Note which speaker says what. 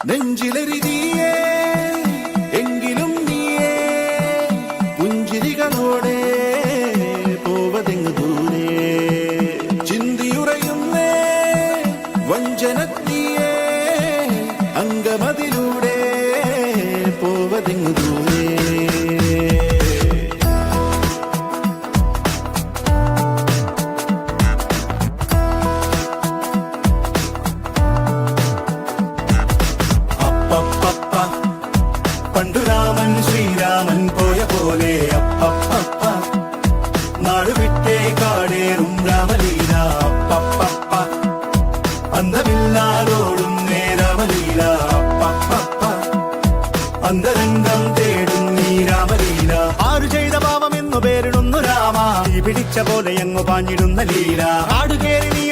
Speaker 1: നെഞ്ചിലെരിതിയേ എങ്കിലും നീയേ പുഞ്ചിരികളോടെ പോവതെങ്ങ് ദൂരെ ചിന്തിയുറയുന്നേ വഞ്ചനത്തിയേ അങ്കമതിലൂടെ പോവതെങ്ങ് ദൂരെ പണ്ടു രാമൻ ശ്രീരാമൻ പോയ പോലെ അപ്പപ്പ നാടുവിട്ടേ കാടേറും രാമലീല അപ്പപ്പ അന്തമില്ലാതോടും നേരാമലീല അപ്പപ്പ അന്തരംഗം തേടും നീ രാമലീല ആരു ചെയ്ത പാപം എന്നു പേരിടുന്നു രാമ ഈ പിടിച്ച പോലെ എങ്ങു പാഞ്ഞിടുന്ന ലീല ആടുകേറി